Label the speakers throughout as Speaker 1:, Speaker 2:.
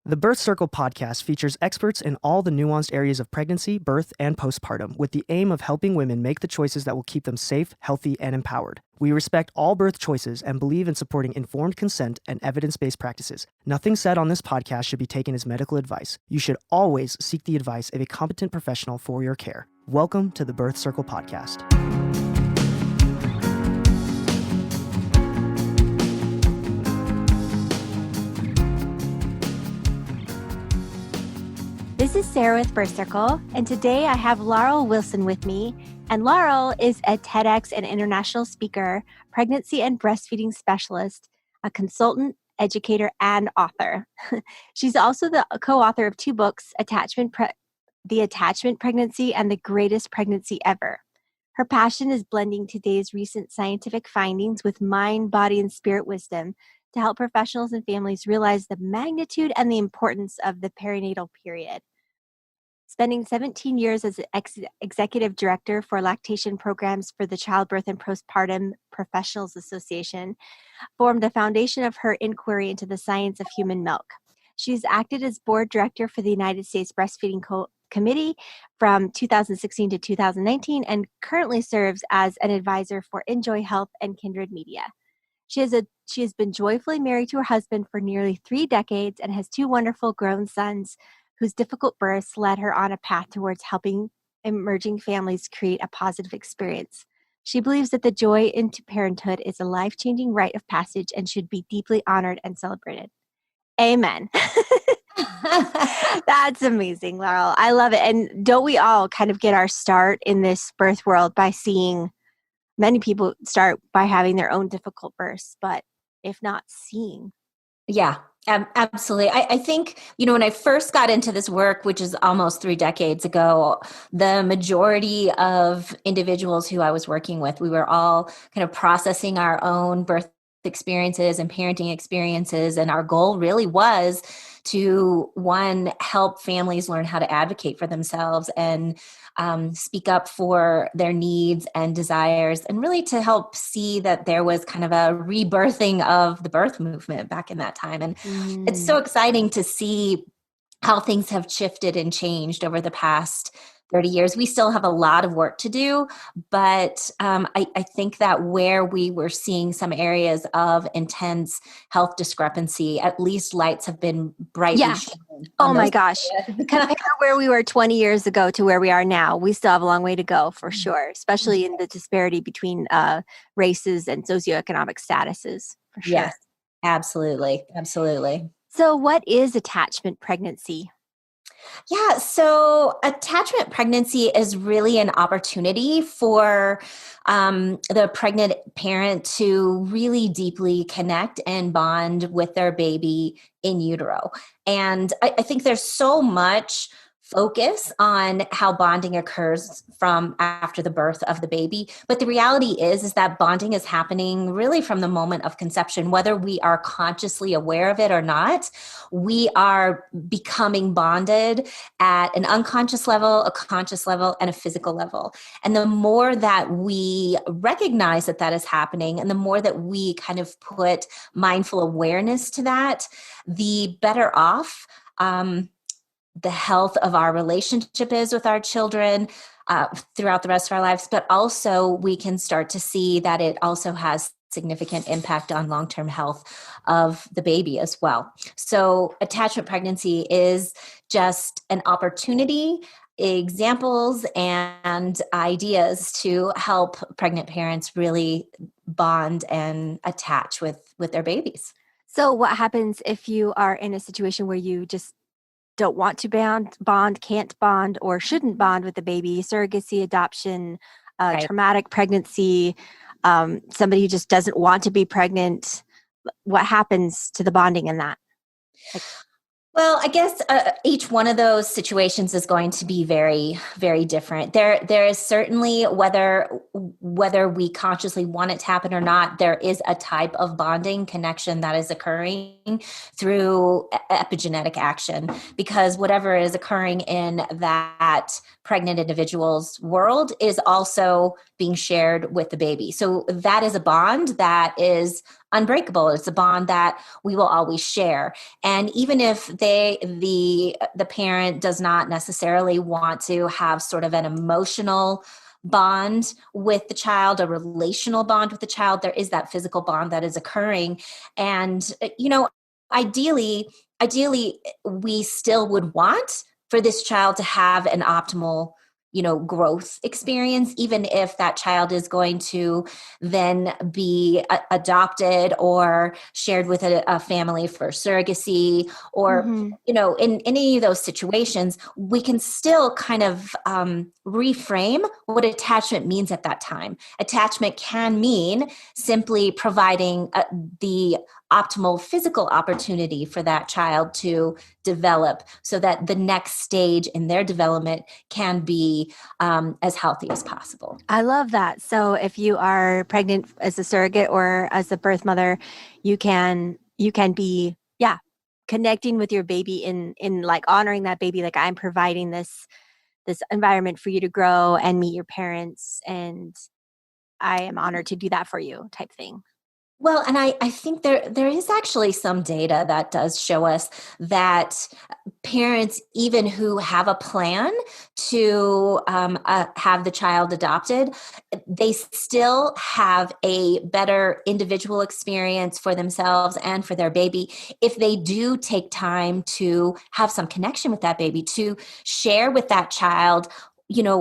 Speaker 1: The Birth Circle podcast features experts in all the nuanced areas of pregnancy, birth, and postpartum with the aim of helping women make the choices that will keep them safe, healthy, and empowered. We respect all birth choices and believe in supporting informed consent and evidence-based practices. Nothing said on this podcast should be taken as medical advice. You should always seek the advice of a competent professional for your care. Welcome to the Birth Circle podcast.
Speaker 2: This is Sarah with Birth Circle, and today I have Laurel Wilson with me. And Laurel is a TEDx and international speaker, pregnancy and breastfeeding specialist, a consultant, educator, and author. She's also the co-author of two books, The Attachment Pregnancy and The Greatest Pregnancy Ever. Her passion is blending today's recent scientific findings with mind, body, and spirit wisdom to help professionals and families realize the magnitude and the importance of the perinatal period. Spending 17 years as executive director for lactation programs for the Childbirth and Postpartum Professionals Association, formed the foundation of her inquiry into the science of human milk. She's acted as board director for the United States Breastfeeding Committee from 2016 to 2019 and currently serves as an advisor for Enjoy Health and Kindred Media. She has been joyfully married to her husband for nearly 3 decades and has 2 wonderful grown sons whose difficult births led her on a path towards helping emerging families create a positive experience. She believes that the joy into parenthood is a life-changing rite of passage and should be deeply honored and celebrated. Amen. That's amazing, Laurel. I love it. And don't we all kind of get our start in this birth world by seeing many people start by having their own difficult births, but if not seeing.
Speaker 3: Yeah, absolutely. I think, when I first got into this work, which is almost 3 decades ago, the majority of individuals who I was working with, we were all kind of processing our own birth experiences and parenting experiences. And our goal really was to, one, help families learn how to advocate for themselves and speak up for their needs and desires, and really to help see that there was kind of a rebirthing of the birth movement back in that time. And it's so exciting to see how things have shifted and changed over the past 30 years. We still have a lot of work to do, but I think that where we were seeing some areas of intense health discrepancy, at least lights have been brightly shown.
Speaker 2: Oh my gosh. Compare where we were 20 years ago to where we are now. We still have a long way to go for sure, especially in the disparity between races and socioeconomic statuses for sure.
Speaker 3: Yes, absolutely. Absolutely.
Speaker 2: So what is attachment pregnancy?
Speaker 3: Yeah, so attachment pregnancy is really an opportunity for the pregnant parent to really deeply connect and bond with their baby in utero. And I think there's so much focus on how bonding occurs from after the birth of the baby. But the reality is that bonding is happening really from the moment of conception, whether we are consciously aware of it or not. We are becoming bonded at an unconscious level, a conscious level, and a physical level. And the more that we recognize that that is happening, and the more that we kind of put mindful awareness to that, the better off the health of our relationship is with our children throughout the rest of our lives, but also we can start to see that it also has significant impact on long-term health of the baby as well. So attachment pregnancy is just an opportunity, examples, and ideas to help pregnant parents really bond and attach with their babies.
Speaker 2: So what happens if you are in a situation where you just don't want to bond, can't bond, or shouldn't bond with the baby? Surrogacy, adoption, traumatic pregnancy, somebody who just doesn't want to be pregnant. What happens to the bonding in that?
Speaker 3: Well, I guess each one of those situations is going to be very, very different. There is certainly, whether we consciously want it to happen or not, there is a type of bonding connection that is occurring through epigenetic action, because whatever is occurring in that pregnant individual's world is also being shared with the baby. So that is a bond that is unbreakable. It's a bond that we will always share. And even if the parent does not necessarily want to have sort of an emotional bond with the child, a relational bond with the child, there is that physical bond that is occurring. And, ideally, we still would want for this child to have an optimal growth experience, even if that child is going to then be adopted or shared with a family for surrogacy, or
Speaker 2: Mm-hmm.
Speaker 3: in any of those situations, we can still kind of reframe what attachment means at that time. Attachment can mean simply providing the optimal physical opportunity for that child to develop so that the next stage in their development can be as healthy as possible.
Speaker 2: I love that. So if you are pregnant as a surrogate or as a birth mother, you can be, yeah, connecting with your baby in like honoring that baby, like I'm providing this environment for you to grow and meet your parents, and I am honored to do that for you, type thing.
Speaker 3: Well, and I think there is actually some data that does show us that parents, even who have a plan to have the child adopted, they still have a better individual experience for themselves and for their baby if they do take time to have some connection with that baby, to share with that child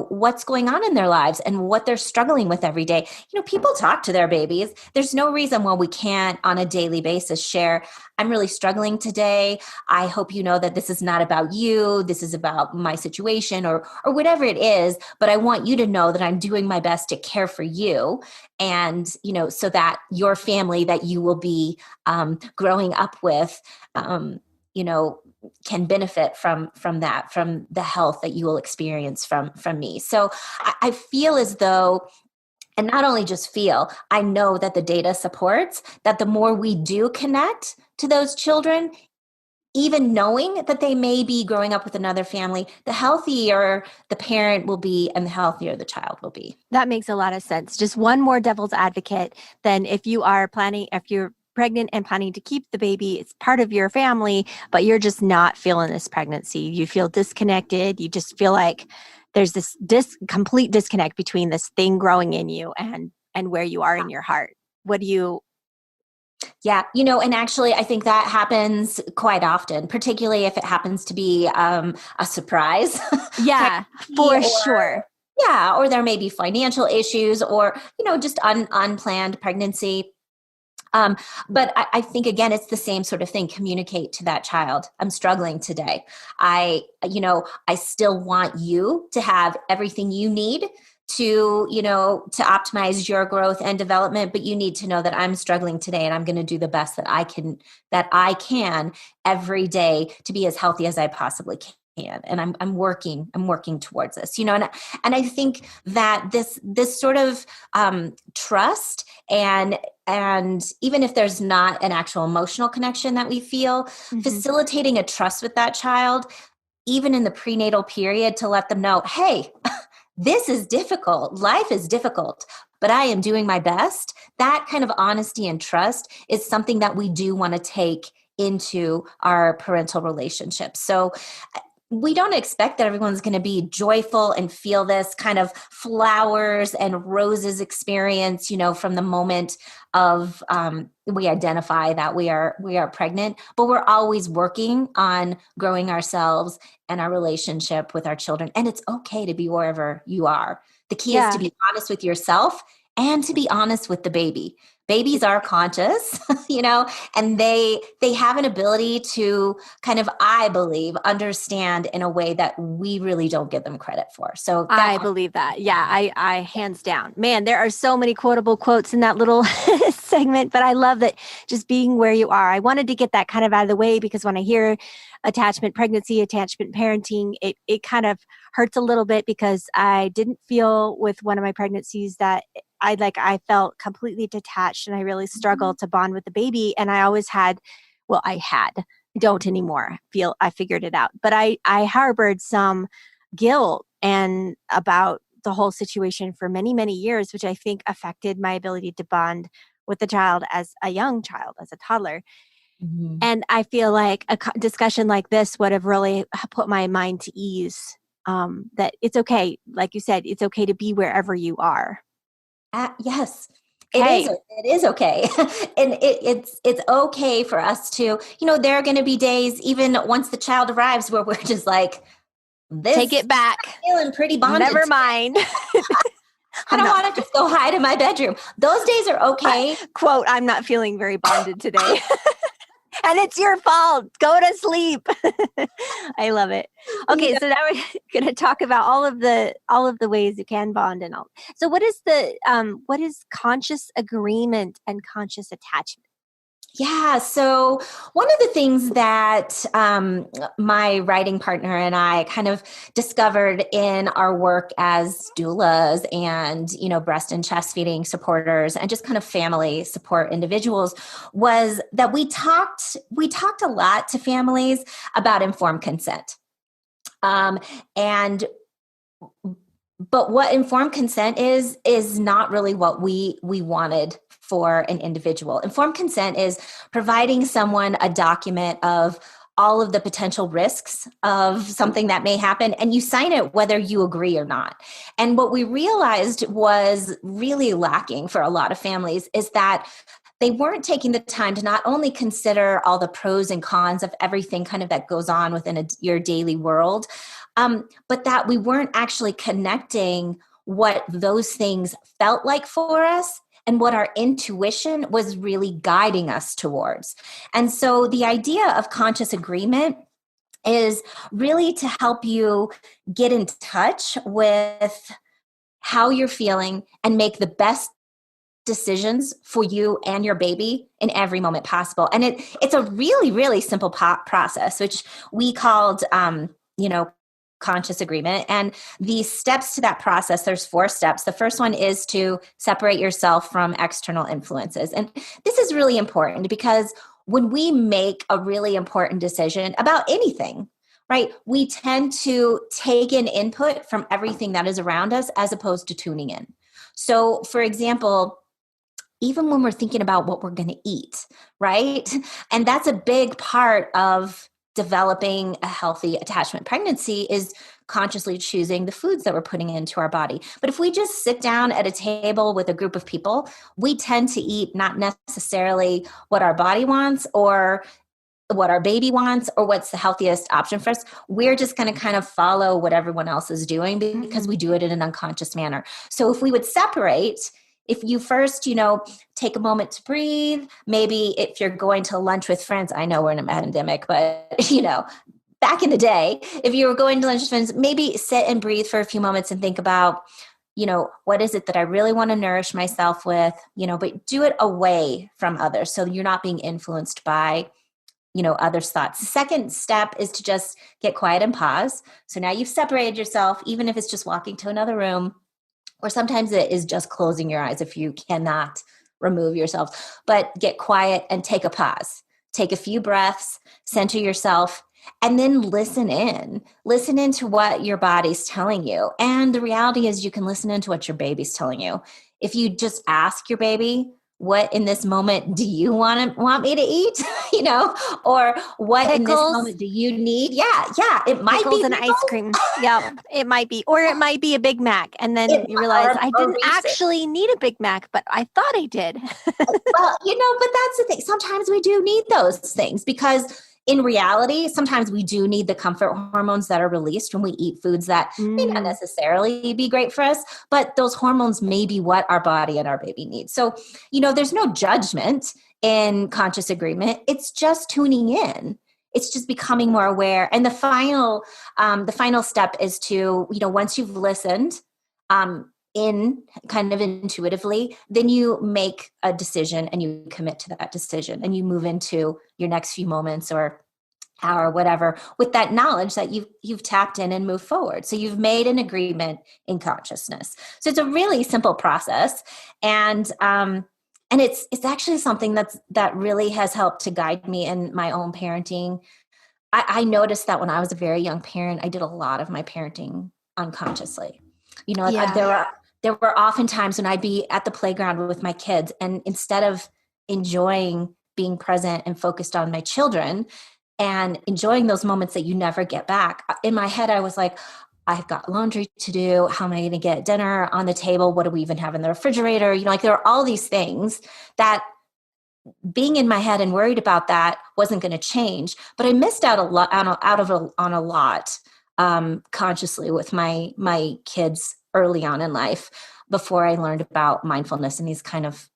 Speaker 3: what's going on in their lives and what they're struggling with every day. People talk to their babies. There's no reason why we can't on a daily basis share, I'm really struggling today. I hope you know that this is not about you. This is about my situation, or whatever it is, but I want you to know that I'm doing my best to care for you, and so that your family that you will be growing up with you know can benefit from that, from the health that you will experience from me. So I feel as though, and not only just feel, I know that the data supports that the more we do connect to those children, even knowing that they may be growing up with another family, the healthier the parent will be and the healthier the child will be.
Speaker 2: That makes a lot of sense. Just one more devil's advocate. Then if you're pregnant and planning to keep the baby, it's part of your family, but you're just not feeling this pregnancy. You feel disconnected. You just feel like there's this complete disconnect between this thing growing in you and where you are in your heart. What do you?
Speaker 3: Yeah, and actually, I think that happens quite often, particularly if it happens to be a surprise.
Speaker 2: Yeah, for sure.
Speaker 3: Yeah, or there may be financial issues, or just unplanned pregnancy. But I think, again, it's the same sort of thing. Communicate to that child, I'm struggling today. I still want you to have everything you need to optimize your growth and development, but you need to know that I'm struggling today, and I'm going to do the best that I can every day to be as healthy as I possibly can. And I'm working towards this, and I think that this sort of trust, and even if there's not an actual emotional connection that we feel, facilitating a trust with that child, even in the prenatal period, to let them know, hey, this is difficult. Life is difficult, but I am doing my best. That kind of honesty and trust is something that we do want to take into our parental relationship. So we don't expect that everyone's going to be joyful and feel this kind of flowers and roses experience, from the moment of we identify that we are pregnant. But we're always working on growing ourselves and our relationship with our children. And it's okay to be wherever you are. The key is to be honest with yourself and to be honest with the baby. Babies are conscious, and they have an ability to kind of, I believe, understand in a way that we really don't give them credit for. So
Speaker 2: I believe that. Yeah, I hands down. Man, there are so many quotable quotes in that little segment, but I love that, just being where you are. I wanted to get that kind of out of the way, because when I hear attachment pregnancy, attachment parenting, it kind of hurts a little bit, because I didn't feel with one of my pregnancies that I felt completely detached, and I really struggled to bond with the baby. And I always had, I don't anymore I figured it out, but I harbored some guilt and about the whole situation for many, many years, which I think affected my ability to bond with the child as a young child, as a toddler.
Speaker 3: Mm-hmm.
Speaker 2: And I feel like a discussion like this would have really put my mind to ease, that it's okay. Like you said, it's okay to be wherever you are.
Speaker 3: Yes,
Speaker 2: Okay.
Speaker 3: it is okay. And it's okay for us to, there are going to be days, even once the child arrives, where we're just like,
Speaker 2: Take
Speaker 3: this,
Speaker 2: it back.
Speaker 3: I'm feeling pretty bonded
Speaker 2: Never
Speaker 3: today.
Speaker 2: mind.
Speaker 3: I don't want to just go hide in my bedroom. Those days are okay.
Speaker 2: Quote, I'm not feeling very bonded today. And it's your fault. Go to sleep. I love it. Okay, so now we're going to talk about all of the ways you can bond and all. So what is conscious agreement and conscious attachment?
Speaker 3: Yeah. So one of the things that my writing partner and I kind of discovered in our work as doulas and, breast and chest feeding supporters and just kind of family support individuals was that we talked a lot to families about informed consent. And but what informed consent is not really what we wanted for an individual. Informed consent is providing someone a document of all of the potential risks of something that may happen, and you sign it whether you agree or not. And what we realized was really lacking for a lot of families is that they weren't taking the time to not only consider all the pros and cons of everything kind of that goes on within your daily world, but that we weren't actually connecting what those things felt like for us and what our intuition was really guiding us towards. And so the idea of conscious agreement is really to help you get in touch with how you're feeling and make the best decisions for you and your baby in every moment possible. And it's a really, really simple process, which we called, conscious agreement. And the steps to that process, there's 4 steps. The first one is to separate yourself from external influences. And this is really important because when we make a really important decision about anything, right, we tend to take in input from everything that is around us as opposed to tuning in. So, for example, even when we're thinking about what we're going to eat, right? And that's a big part of developing a healthy attachment pregnancy is consciously choosing the foods that we're putting into our body. But if we just sit down at a table with a group of people, we tend to eat not necessarily what our body wants or what our baby wants or what's the healthiest option for us. We're just going to kind of follow what everyone else is doing because we do it in an unconscious manner. So if we would separate, if you first, take a moment to breathe, maybe if you're going to lunch with friends, I know we're in a pandemic, but, back in the day, if you were going to lunch with friends, maybe sit and breathe for a few moments and think about, what is it that I really want to nourish myself with, but do it away from others. So you're not being influenced by, others' thoughts. The second step is to just get quiet and pause. So now you've separated yourself, even if it's just walking to another room, or sometimes it is just closing your eyes if you cannot remove yourself. But get quiet and take a pause. Take a few breaths, center yourself, and then listen in. Listen into what your body's telling you. And the reality is you can listen into what your baby's telling you. If you just ask your baby, what in this moment do you want me to eat? Or what
Speaker 2: Pickles.
Speaker 3: In this moment do you need? Yeah. It might
Speaker 2: Pickles
Speaker 3: be
Speaker 2: and ice cream. Yeah, it might be. Or it might be a Big Mac. And then you realize I didn't actually need a Big Mac, but I thought I did.
Speaker 3: Well, but that's the thing. Sometimes we do need those things because in reality, sometimes we do need the comfort hormones that are released when we eat foods that may not necessarily be great for us, but those hormones may be what our body and our baby needs. So, there's no judgment in conscious agreement. It's just tuning in. It's just becoming more aware. And the final step is to, once you've listened, in kind of intuitively, then you make a decision and you commit to that decision and you move into your next few moments or hour, whatever, with that knowledge that you've tapped in and moved forward. So you've made an agreement in consciousness. So it's a really simple process. And it's actually something that really has helped to guide me in my own parenting. I noticed that when I was a very young parent, I did a lot of my parenting unconsciously. there were often times when I'd be at the playground with my kids, and instead of enjoying being present and focused on my children and enjoying those moments that you never get back, in my head, I was like, I've got laundry to do. How am I going to get dinner on the table? What do we even have in the refrigerator? Like there are all these things that being in my head and worried about that wasn't going to change, but I missed out a lot on a lot consciously with my kids early on in life before I learned about mindfulness and these kind of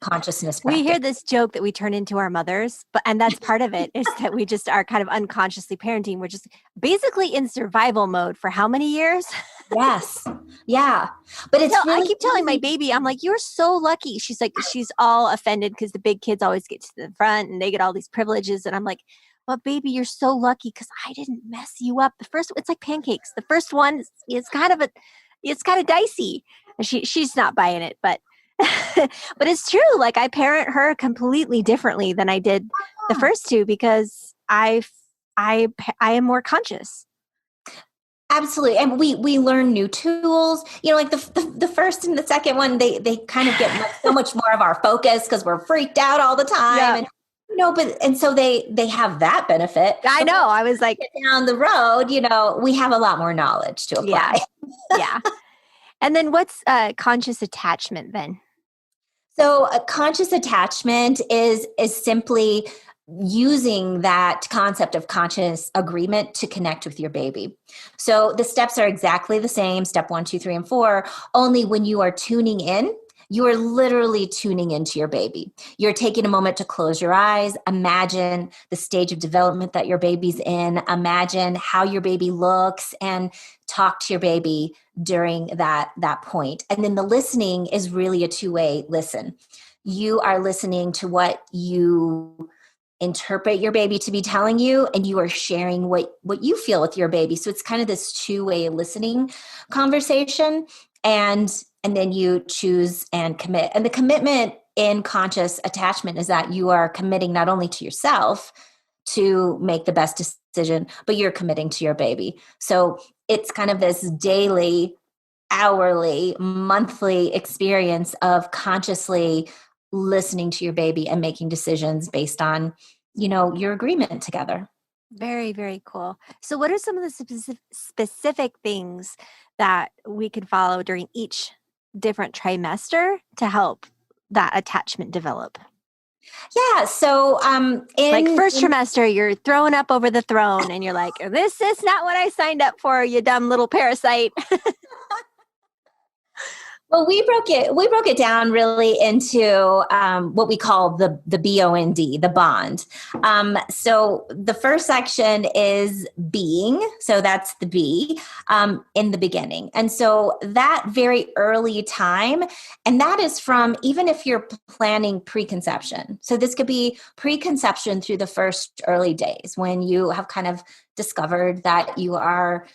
Speaker 3: consciousness practices.
Speaker 2: We hear this joke that we turn into our mothers, and that's part of it is that we just are kind of unconsciously parenting. We're just basically in survival mode for how many years?
Speaker 3: Yes. Yeah. But it's really
Speaker 2: I keep telling my baby, I'm like, you're so lucky. She's like, she's all offended because the big kids always get to the front and they get all these privileges. And I'm like, but baby, you're so lucky because I didn't mess you up. It's like pancakes. The first one is kind of dicey. And she's not buying it, but but it's true. Like I parent her completely differently than I did the first two because I am more conscious.
Speaker 3: Absolutely. And we learn new tools, like the first and the second one, they kind of get so much more of our focus because we're freaked out all the time.
Speaker 2: Yeah.
Speaker 3: And, and so they have that benefit.
Speaker 2: I know. I was like,
Speaker 3: down the road, we have a lot more knowledge to apply.
Speaker 2: Yeah. And then what's conscious attachment then?
Speaker 3: So a conscious attachment is simply using that concept of conscious agreement to connect with your baby. So the steps are exactly the same, step 1, 2, 3, and 4, only when you are tuning in, you are literally tuning into your baby. You're taking a moment to close your eyes, imagine the stage of development that your baby's in, imagine how your baby looks, and talk to your baby during that point. And then the listening is really a two-way listen. You are listening to what you interpret your baby to be telling you, and you are sharing what you feel with your baby. So it's kind of this two-way listening conversation, and then you choose and commit. And the commitment in conscious attachment is that you are committing not only to yourself to make the best decision, but you're committing to your baby. So it's kind of this daily, hourly, monthly experience of consciously listening to your baby and making decisions based on, your agreement together.
Speaker 2: Very, very cool. So what are some of the specific things that we can follow during each different trimester to help that attachment develop?
Speaker 3: Yeah. So
Speaker 2: like first trimester, you're throwing up over the throne and you're like, this is not what I signed up for, you dumb little parasite.
Speaker 3: Well, we broke it down really into what we call the BOND, the bond. So the first section is being, so that's the B, in the beginning. And so that very early time, and that is from, even if you're planning preconception. So this could be preconception through the first early days when you have kind of discovered that you are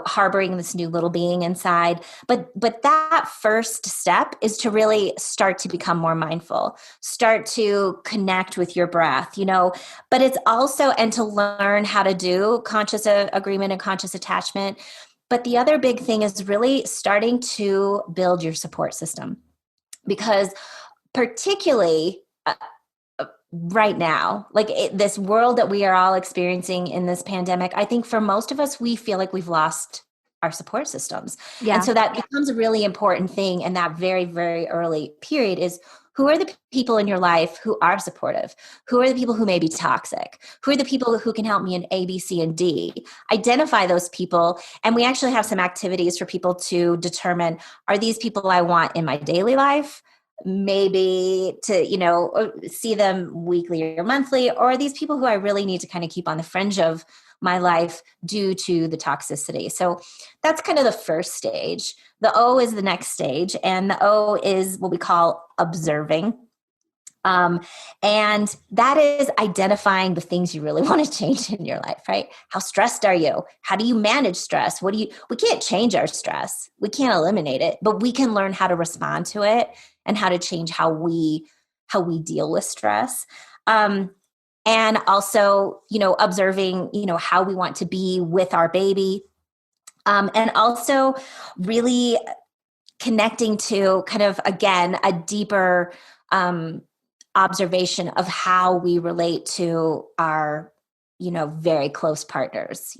Speaker 3: harboring this new little being inside. But that first step is to really start to become more mindful, start to connect with your breath, but it's also, and to learn how to do conscious agreement and conscious attachment. But the other big thing is really starting to build your support system, because particularly right now, like this world that we are all experiencing in this pandemic, I think for most of us, we feel like we've lost our support systems. Yeah. And so that becomes a really important thing in that very, very early period is, who are the people in your life who are supportive? Who are the people who may be toxic? Who are the people who can help me in A, B, C, and D? Identify those people. And we actually have some activities for people to determine, are these people I want in my daily life? Maybe to, see them weekly or monthly, or are these people who I really need to kind of keep on the fringe of my life due to the toxicity? So that's kind of the first stage. The O is the next stage, and the O is what we call observing. And that is identifying the things you really want to change in your life, right? How stressed are you? How do you manage stress? We can't change our stress. We can't eliminate it, but we can learn how to respond to it and how to change how we deal with stress. And also, observing, how we want to be with our baby. And also really connecting to kind of, again, a deeper observation of how we relate to our, very close partners.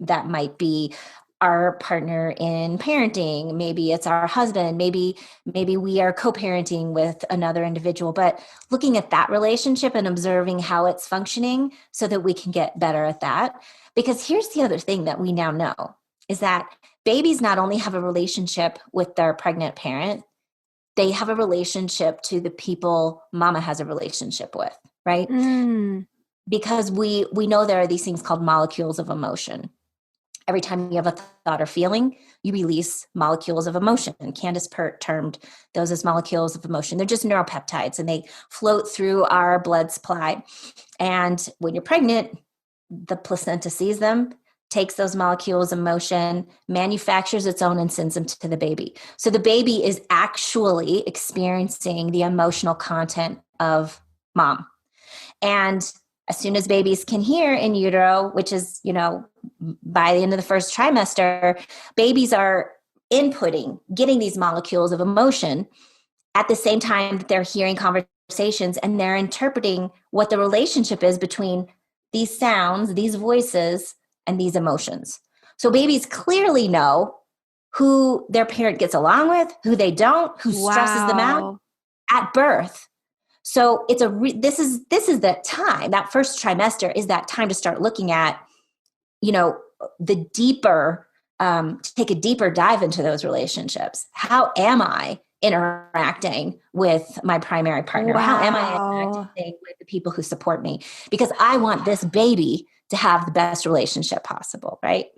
Speaker 3: That might be our partner in parenting. Maybe it's our husband. Maybe we are co-parenting with another individual, but looking at that relationship and observing how it's functioning so that we can get better at that. Because here's the other thing that we now know is that babies not only have a relationship with their pregnant parent, they have a relationship to the people mama has a relationship with, right? Because we know there are these things called molecules of emotion. Every time you have a thought or feeling, you release molecules of emotion. And Candace Pert termed those as molecules of emotion. They're just neuropeptides, and they float through our blood supply. And when you're pregnant, the placenta sees them, takes those molecules of emotion, manufactures its own, and sends them to the baby. So the baby is actually experiencing the emotional content of mom. And as soon as babies can hear in utero, which is, by the end of the first trimester, babies are inputting, getting these molecules of emotion at the same time that they're hearing conversations, and they're interpreting what the relationship is between these sounds, these voices, and these emotions. So babies clearly know who their parent gets along with, who they don't, who stresses them out at birth. So it's this is the time, that first trimester is that time to start looking at, the deeper, to take a deeper dive into those relationships. How am I interacting with my primary partner? How am I interacting with the people who support me? Because I want this baby to have the best relationship possible, right?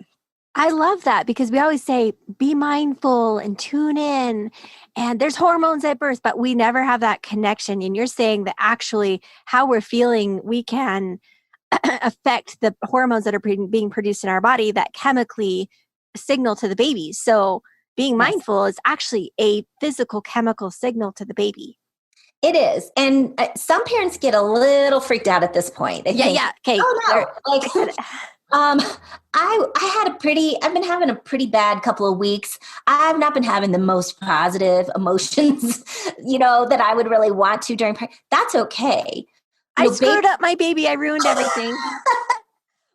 Speaker 2: I love that, because we always say, be mindful and tune in, and there's hormones at birth, but we never have that connection. And you're saying that actually how we're feeling, we can affect the hormones that are being produced in our body that chemically signal to the baby. So being mindful is actually a physical chemical signal to the baby.
Speaker 3: It is. And some parents get a little freaked out at this point. They think,
Speaker 2: okay.
Speaker 3: Oh no. I've been having a pretty bad couple of weeks. I've not been having the most positive emotions, that I would really want to during pregnancy. That's okay.
Speaker 2: I screwed up my baby. I ruined everything.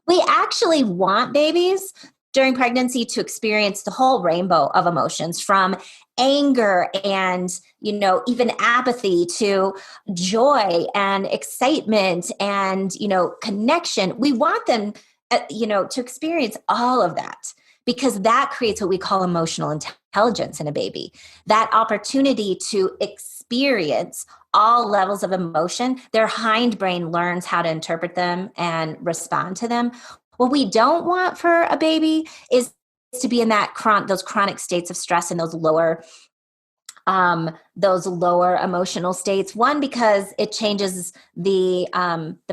Speaker 3: We actually want babies during pregnancy to experience the whole rainbow of emotions, from anger and, even apathy to joy and excitement and, connection. We want them, to experience all of that, because that creates what we call emotional intelligence in a baby. That opportunity to experience all levels of emotion, their hindbrain learns how to interpret them and respond to them. What we don't want for a baby is to be in those chronic states of stress and those lower emotional states. One, because it changes the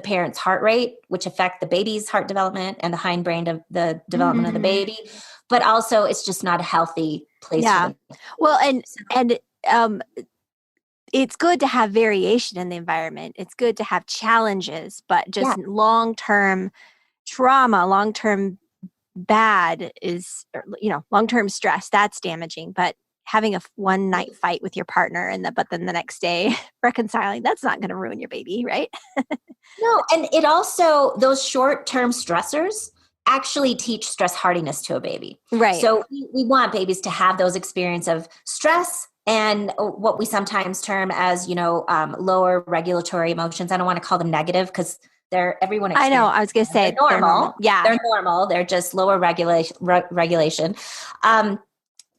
Speaker 3: parent's heart rate, which affect the baby's heart development and the hindbrain of the development of the baby. But also, it's just not a healthy place.
Speaker 2: Yeah. Well, and it's good to have variation in the environment. It's good to have challenges, but just long-term trauma, long-term bad is, long-term stress, that's damaging. But having a one night fight with your partner but then the next day reconciling, that's not going to ruin your baby, right?
Speaker 3: No. And it also, those short-term stressors actually teach stress hardiness to a baby.
Speaker 2: Right.
Speaker 3: So we want babies to have those experience of stress and what we sometimes term as, lower regulatory emotions. I don't want to call them negative, because everyone.
Speaker 2: I know. I was going to say
Speaker 3: they're normal.
Speaker 2: Yeah,
Speaker 3: they're normal. They're just lower regulation.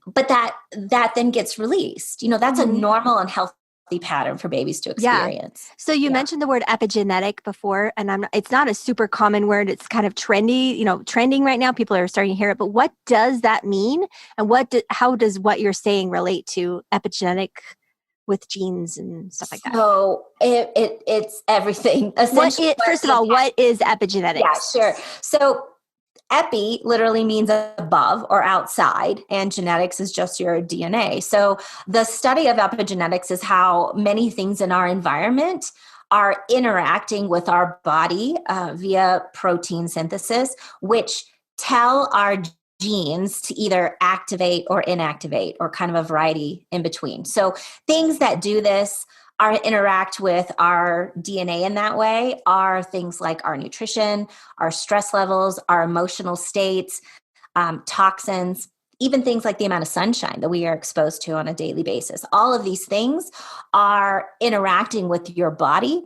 Speaker 3: But that then gets released. That's a normal and healthy pattern for babies to experience.
Speaker 2: Yeah. So you mentioned the word epigenetic before, and it's not a super common word. It's kind of trendy, trending right now. People are starting to hear it. But what does that mean? And how does what you're saying relate to epigenetic with genes and stuff like that?
Speaker 3: So it's everything.
Speaker 2: First of all, what is epigenetics?
Speaker 3: Yeah, sure. So epi literally means above or outside, and genetics is just your DNA. So the study of epigenetics is how many things in our environment are interacting with our body via protein synthesis, which tell our genes to either activate or inactivate, or kind of a variety in between. So things that do this interact with our DNA in that way are things like our nutrition, our stress levels, our emotional states, toxins, even things like the amount of sunshine that we are exposed to on a daily basis. All of these things are interacting with your body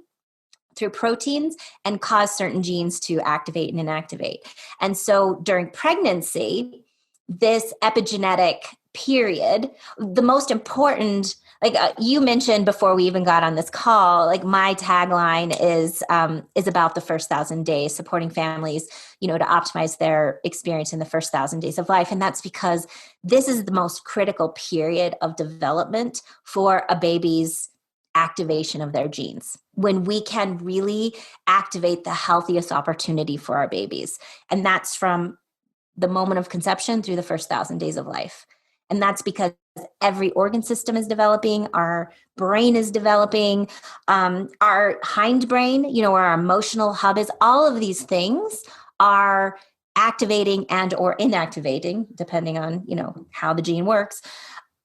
Speaker 3: through proteins and cause certain genes to activate and inactivate. And so during pregnancy, this epigenetic period, the most important, like you mentioned before we even got on this call, like my tagline is about the first 1,000 days, supporting families, to optimize their experience in the first 1,000 days of life. And that's because this is the most critical period of development for a baby's activation of their genes, when we can really activate the healthiest opportunity for our babies. And that's from the moment of conception through the first 1,000 days of life. And that's because every organ system is developing, our brain is developing, our hindbrain, where our emotional hub is, all of these things are activating and or inactivating, depending on, how the gene works.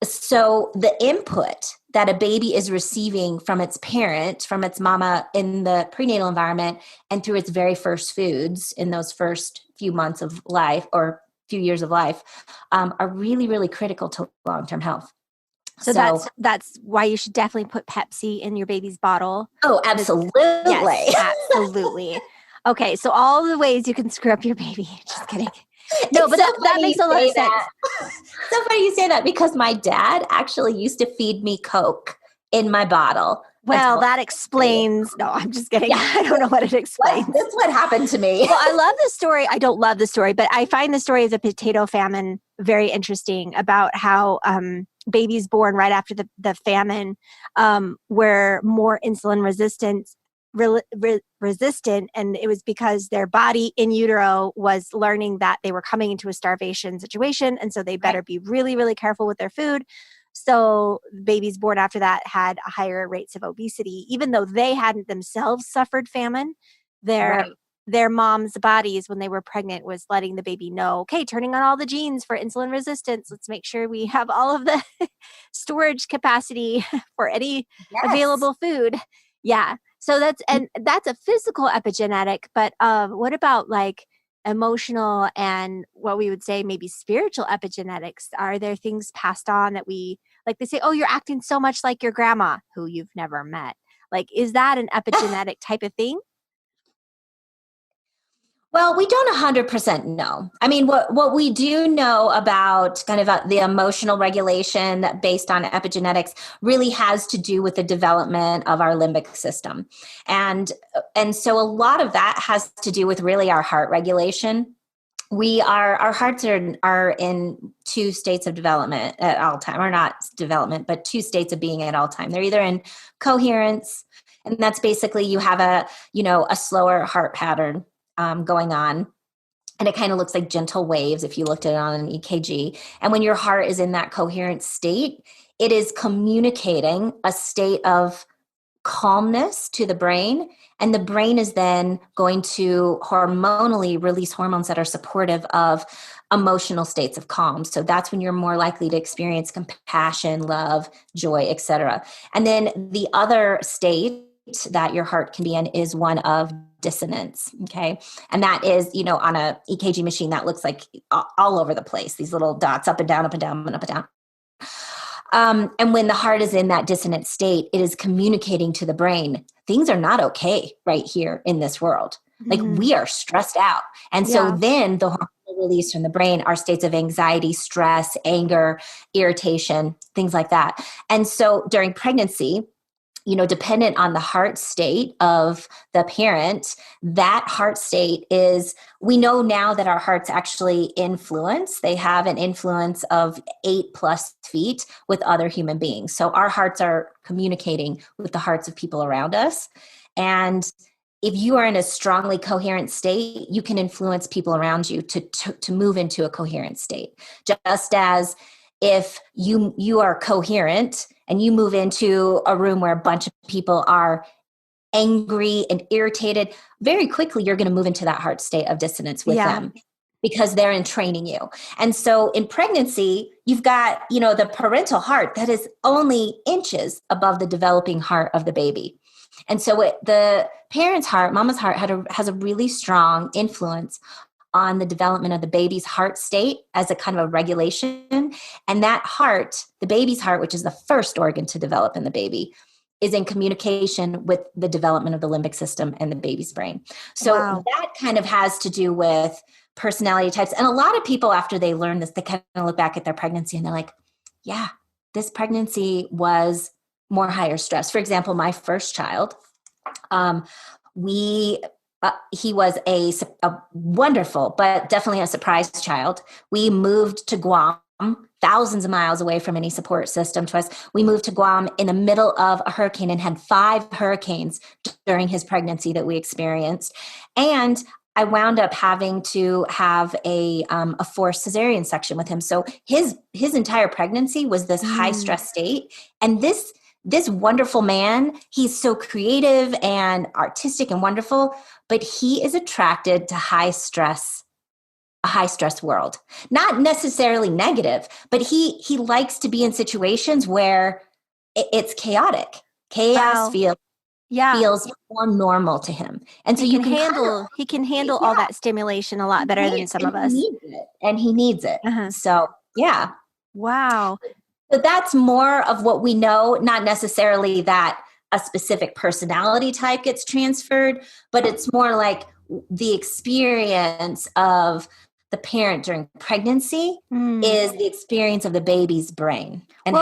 Speaker 3: So the input that a baby is receiving from its parent, from its mama in the prenatal environment, and through its very first foods in those first few months of life or few years of life, are really, really critical to long-term health.
Speaker 2: So that's why you should definitely put Pepsi in your baby's bottle.
Speaker 3: Oh, absolutely.
Speaker 2: Yes, absolutely. Okay, so all the ways you can screw up your baby. Just kidding. No, but that makes a lot of sense.
Speaker 3: So funny you say that, because my dad actually used to feed me Coke in my bottle.
Speaker 2: Well, that explains. No, I'm just kidding. Yeah. I don't know what it explains.
Speaker 3: That's what happened to me.
Speaker 2: Well, I love the story. I don't love the story, but I find the story of the potato famine very interesting, about how babies born right after the famine were more insulin resistant, and it was because their body in utero was learning that they were coming into a starvation situation, and so they better be really, really careful with their food. So babies born after that had higher rates of obesity, even though they hadn't themselves suffered famine. Their mom's bodies, when they were pregnant, was letting the baby know, okay, turning on all the genes for insulin resistance. Let's make sure we have all of the storage capacity for any available food. Yeah. So that's a physical epigenetic, but what about like emotional and what we would say maybe spiritual epigenetics? Are there things passed on that like they say, oh, you're acting so much like your grandma who you've never met. Like, is that an epigenetic type of thing?
Speaker 3: Well, we don't 100% know. I mean, what we do know about kind of the emotional regulation based on epigenetics really has to do with the development of our limbic system. And so a lot of that has to do with really our heart regulation. Our hearts are in two states of development at all time, or not development, but two states of being at all time. They're either in coherence, and that's basically you have a slower heart pattern going on. And it kind of looks like gentle waves if you looked at it on an EKG. And when your heart is in that coherent state, it is communicating a state of calmness to the brain. And the brain is then going to hormonally release hormones that are supportive of emotional states of calm. So that's when you're more likely to experience compassion, love, joy, etc. And then the other state that your heart can be in is one of dissonance. Okay. And that is, on a EKG machine that looks like all over the place, these little dots up and down, up and down, and up and down. And when the heart is in that dissonant state, it is communicating to the brain, things are not okay right here in this world. Like we are stressed out. And so then the hormone release from the brain are states of anxiety, stress, anger, irritation, things like that. And so during pregnancy, dependent on the heart state of the parent, that heart state we know now that our hearts actually they have an influence of 8+ feet with other human beings. So our hearts are communicating with the hearts of people around us. And if you are in a strongly coherent state, you can influence people around you to move into a coherent state. Just as if you are coherent and you move into a room where a bunch of people are angry and irritated, very quickly you're going to move into that heart state of dissonance with them. because they're entraining you. And so in pregnancy, you've got, the parental heart that is only inches above the developing heart of the baby. And so the parent's heart, mama's heart, has a really strong influence on the development of the baby's heart state as a kind of a regulation. And that heart, the baby's heart, which is the first organ to develop in the baby, is in communication with the development of the limbic system and the baby's brain. So that kind of has to do with personality types. And a lot of people, after they learn this, they kind of look back at their pregnancy and they're like, yeah, this pregnancy was more higher stress. For example, my first child, he was a wonderful, but definitely a surprise child. We moved to Guam, thousands of miles away from any support system to us. We moved to Guam in the middle of a hurricane and had 5 hurricanes during his pregnancy that we experienced. And I wound up having to have a forced cesarean section with him. So his entire pregnancy was this high stress state. And this wonderful man, he's so creative and artistic and wonderful, but he is attracted to a high stress world. Not necessarily negative, but he likes to be in situations where it's chaotic. Chaos feels more normal to him. And so
Speaker 2: he can handle all that stimulation a lot better than some of us.
Speaker 3: He needs it.
Speaker 2: Uh-huh.
Speaker 3: So, yeah.
Speaker 2: Wow.
Speaker 3: But that's more of what we know, not necessarily that a specific personality type gets transferred, but it's more like the experience of the parent during pregnancy is the experience of the baby's brain and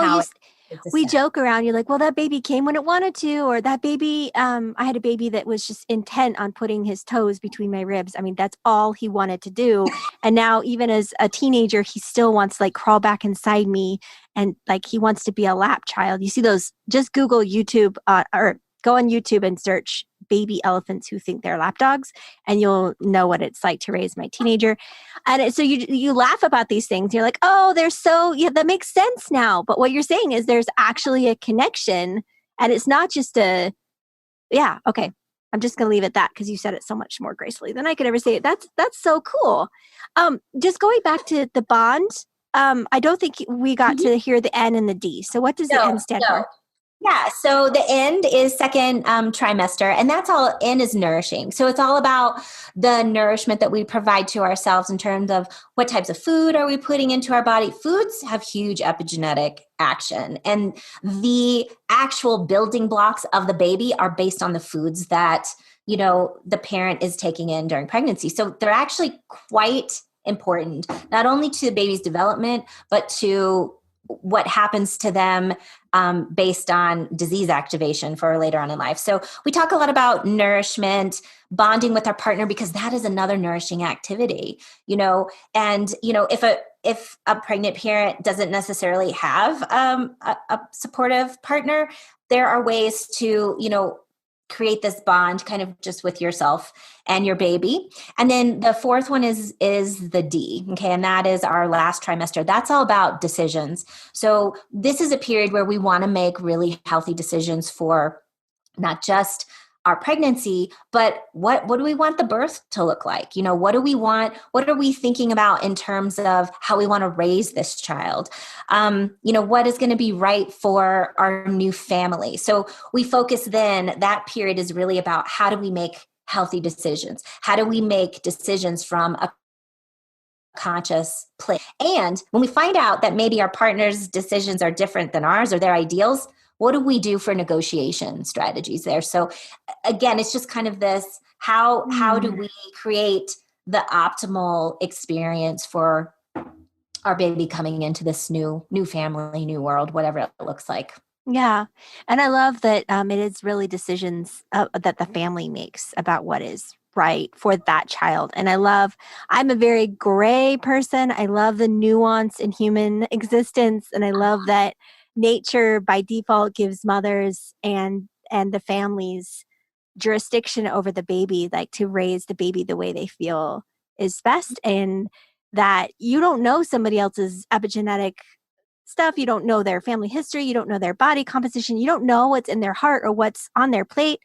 Speaker 2: we joke around. You're like, well, that baby came when it wanted to, or that baby, I had a baby that was just intent on putting his toes between my ribs. I mean, that's all he wanted to do. And now even as a teenager, he still wants to like crawl back inside me. And like, he wants to be a lap child. You see those, just Google YouTube or go on YouTube and search baby elephants who think they're lap dogs, and you'll know what it's like to raise my teenager. And so you laugh about these things. You're like, oh, that makes sense now. But what you're saying is there's actually a connection, and it's not just okay. I'm just going to leave it at that because you said it so much more gracefully than I could ever say it. That's so cool. Just going back to the bond, I don't think we got to hear the N and the D. So what does the N stand for?
Speaker 3: Yeah, so the end is second trimester, and that's all. N is nourishing. So it's all about the nourishment that we provide to ourselves in terms of what types of food are we putting into our body. Foods have huge epigenetic action, and the actual building blocks of the baby are based on the foods that, the parent is taking in during pregnancy. So they're actually quite important, not only to the baby's development, but to what happens to them based on disease activation for later on in life. So we talk a lot about nourishment, bonding with our partner, because that is another nourishing activity, and, if a pregnant parent doesn't necessarily have a supportive partner, there are ways to, create this bond kind of just with yourself and your baby. And then the fourth one is the D. Okay. And that is our last trimester. That's all about decisions. So this is a period where we want to make really healthy decisions for not just our pregnancy, but what do we want the birth to look like? What do we want? What are we thinking about in terms of how we want to raise this child? What is going to be right for our new family? So we focus then, that period is really about how do we make healthy decisions? How do we make decisions from a conscious place? And when we find out that maybe our partner's decisions are different than ours or their ideals, what do we do for negotiation strategies there? So again, it's just kind of this, how do we create the optimal experience for our baby coming into this new family, new world, whatever it looks like.
Speaker 2: Yeah. And I love that it is really decisions that the family makes about what is right for that child. And I'm a very gray person. I love the nuance in human existence. And I love that nature by default gives mothers and the families jurisdiction over the baby, like to raise the baby the way they feel is best. And that you don't know somebody else's epigenetic stuff. You don't know their family history. You don't know their body composition. You don't know what's in their heart or what's on their plate.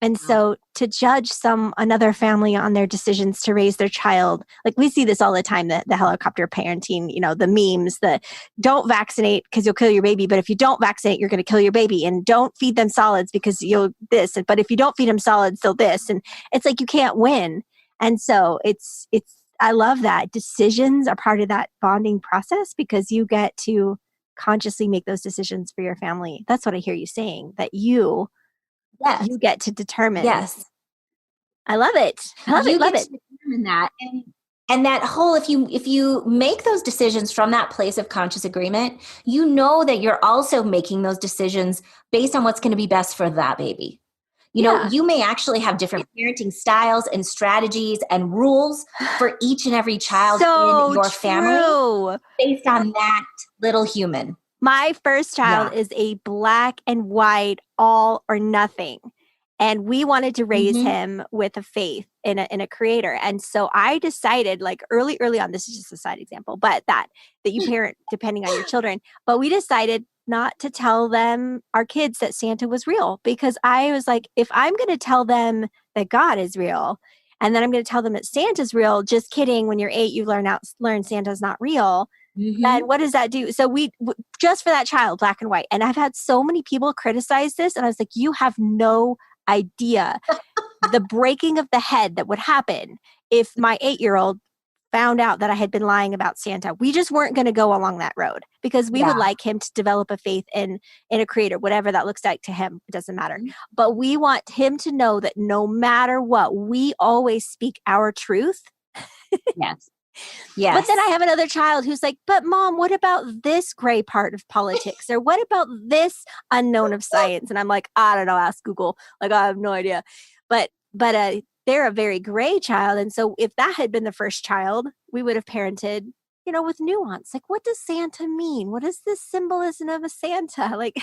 Speaker 2: And so to judge another family on their decisions to raise their child, like we see this all the time, the helicopter parenting, the memes, the don't vaccinate because you'll kill your baby. But if you don't vaccinate, you're going to kill your baby, and don't feed them solids because you'll this. But if you don't feed them solids, they'll this. And it's like, you can't win. And so I love that decisions are part of that bonding process because you get to consciously make those decisions for your family. That's what I hear you saying, that you
Speaker 3: Yes.
Speaker 2: get to determine.
Speaker 3: Yes.
Speaker 2: I love it.
Speaker 3: You
Speaker 2: Love
Speaker 3: get
Speaker 2: it.
Speaker 3: to determine that. And that whole, if you make those decisions from that place of conscious agreement, you know that you're also making those decisions based on what's going to be best for that baby. You may actually have different parenting styles and strategies and rules for each and every child in your family based on that little human.
Speaker 2: My first child is a black and white, all or nothing. And we wanted to raise him with a faith in a creator. And so I decided, like early on, this is just a side example, but that you parent depending on your children. But we decided not to tell them, our kids, that Santa was real, because I was like, if I'm going to tell them that God is real, and then I'm going to tell them that Santa's real, just kidding. When you're 8, you learn Santa's not real. Then what does that do? So we just for that child, black and white. And I've had so many people criticize this, and I was like, you have no idea the breaking of the head that would happen if my 8-year-old found out that I had been lying about Santa. We just weren't going to go along that road because we would like him to develop a faith in a creator, whatever that looks like to him. It doesn't matter. But we want him to know that no matter what, we always speak our truth.
Speaker 3: Yes.
Speaker 2: But then I have another child who's like, but Mom, what about this gray part of politics? Or what about this unknown of science? And I'm like, I don't know, ask Google. Like, I have no idea. But they're a very gray child. And so if that had been the first child, we would have parented, with nuance. Like, what does Santa mean? What is this symbolism of a Santa? Like,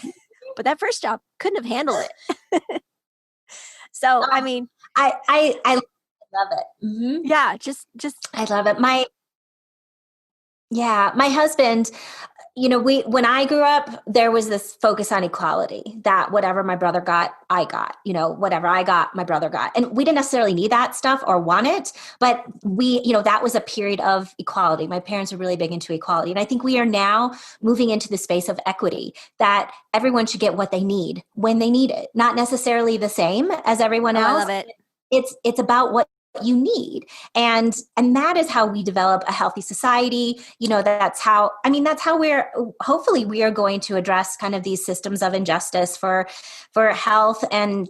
Speaker 2: but that first child couldn't have handled it. So, I mean,
Speaker 3: I love it.
Speaker 2: Yeah, just
Speaker 3: I love it. My husband, when I grew up, there was this focus on equality, that whatever my brother got, I got, whatever I got, my brother got. And we didn't necessarily need that stuff or want it, but that was a period of equality. My parents were really big into equality. And I think we are now moving into the space of equity, that everyone should get what they need when they need it, not necessarily the same as everyone else.
Speaker 2: I love it.
Speaker 3: It's about what you need. And that is how we develop a healthy society. That's how hopefully we are going to address kind of these systems of injustice for health and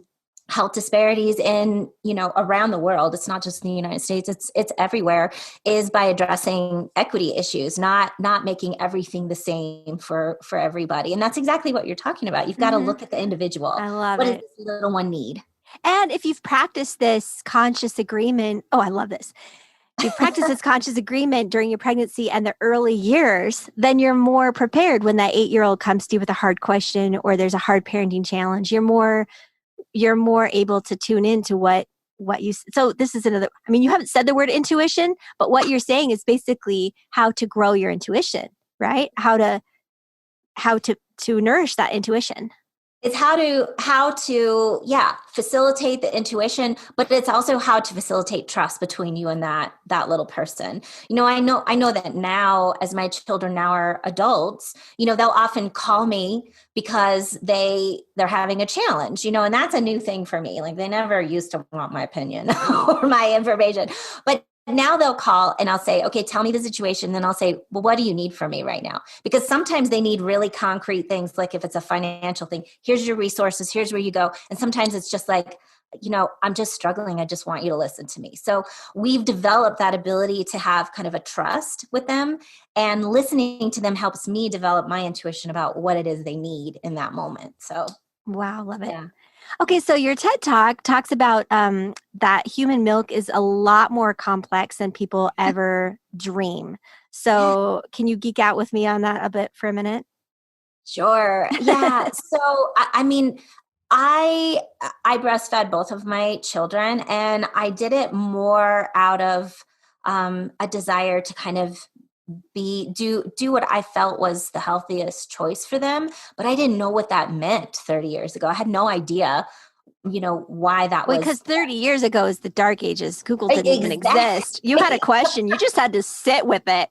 Speaker 3: health disparities in, around the world. It's not just in the United States, it's everywhere, is by addressing equity issues, not making everything the same for everybody. And that's exactly what you're talking about. You've got to look at the individual.
Speaker 2: I love
Speaker 3: what
Speaker 2: it.
Speaker 3: What does this little one need?
Speaker 2: And if you've practiced this conscious agreement, I love this. If you practice this conscious agreement during your pregnancy and the early years, then you're more prepared when that 8-year-old comes to you with a hard question or there's a hard parenting challenge. You're more able to tune into what you. So this is another. I mean, you haven't said the word intuition, but what you're saying is basically how to grow your intuition, right? How to nourish that intuition.
Speaker 3: It's how to facilitate the intuition, but it's also how to facilitate trust between you and that little person. I know that now, as my children now are adults, they'll often call me because they're having a challenge, and that's a new thing for me. Like, they never used to want my opinion or my information, but now they'll call and I'll say, okay, tell me the situation. Then I'll say, well, what do you need from me right now? Because sometimes they need really concrete things. Like if it's a financial thing, here's your resources, here's where you go. And sometimes it's just like, I'm just struggling. I just want you to listen to me. So we've developed that ability to have kind of a trust with them, and listening to them helps me develop my intuition about what it is they need in that moment. So,
Speaker 2: wow, love it.
Speaker 3: Yeah.
Speaker 2: Okay, so your TED Talk talks about that human milk is a lot more complex than people ever dream. So can you geek out with me on that a bit for a minute?
Speaker 3: Sure. Yeah. So, I breastfed both of my children, and I did it more out of a desire to kind of do what I felt was the healthiest choice for them. But I didn't know what that meant 30 years ago. I had no idea why that was.
Speaker 2: Because 30 years ago is the dark ages. Google didn't even
Speaker 3: Exactly.
Speaker 2: exist. You had a question. You just had to sit with it.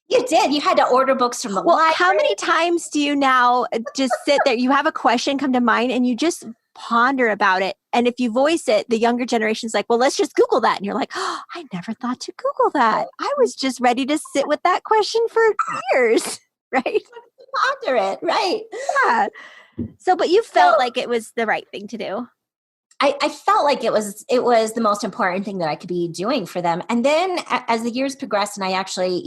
Speaker 3: You did. You had to order books from the library.
Speaker 2: How many times do you now just sit there? You have a question come to mind and you just ponder about it. And if you voice it, the younger generation's like, well, let's just Google that. And you're like, oh, I never thought to Google that. I was just ready to sit with that question for years. Right?
Speaker 3: Ponder it. Right.
Speaker 2: Yeah. So, but you felt like it was the right thing to do.
Speaker 3: I felt like it was the most important thing that I could be doing for them. And then as the years progressed and I actually,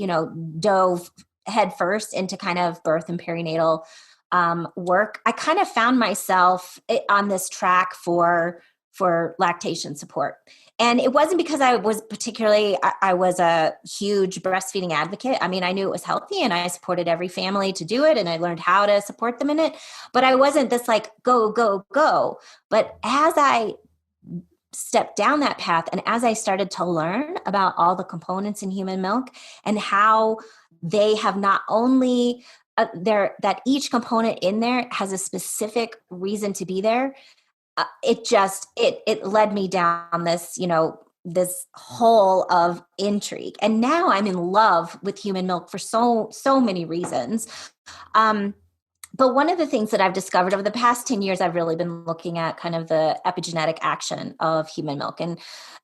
Speaker 3: dove headfirst into kind of birth and perinatal work, I kind of found myself on this track for lactation support. And it wasn't because I was I was a huge breastfeeding advocate. I mean, I knew it was healthy and I supported every family to do it and I learned how to support them in it. But I wasn't this like, go, go, go. But as I stepped down that path and as I started to learn about all the components in human milk and how they have not only that each component in there has a specific reason to be there, it led me down this, this hole of intrigue. And now I'm in love with human milk for so many reasons. But one of the things that I've discovered over the past 10 years, I've really been looking at kind of the epigenetic action of human milk.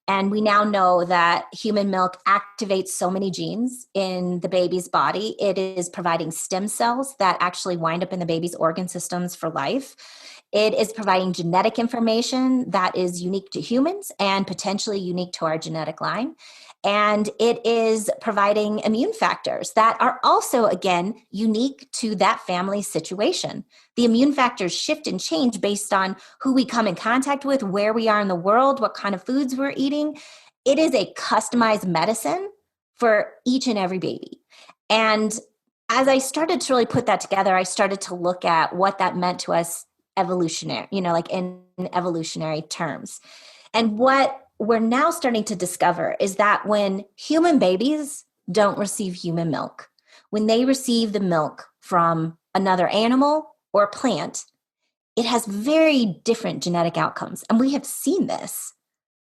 Speaker 3: And we now know that human milk activates so many genes in the baby's body. It is providing stem cells that actually wind up in the baby's organ systems for life. It is providing genetic information that is unique to humans and potentially unique to our genetic line. And it is providing immune factors that are also, again, unique to that family's situation. The immune factors shift and change based on who we come in contact with, where we are in the world, what kind of foods we're eating. It is a customized medicine for each and every baby. And as I started to really put that together, I started to look at what that meant to us evolutionary, like in evolutionary terms. And what we're now starting to discover is that when human babies don't receive human milk, when they receive the milk from another animal or plant, it has very different genetic outcomes. And we have seen this.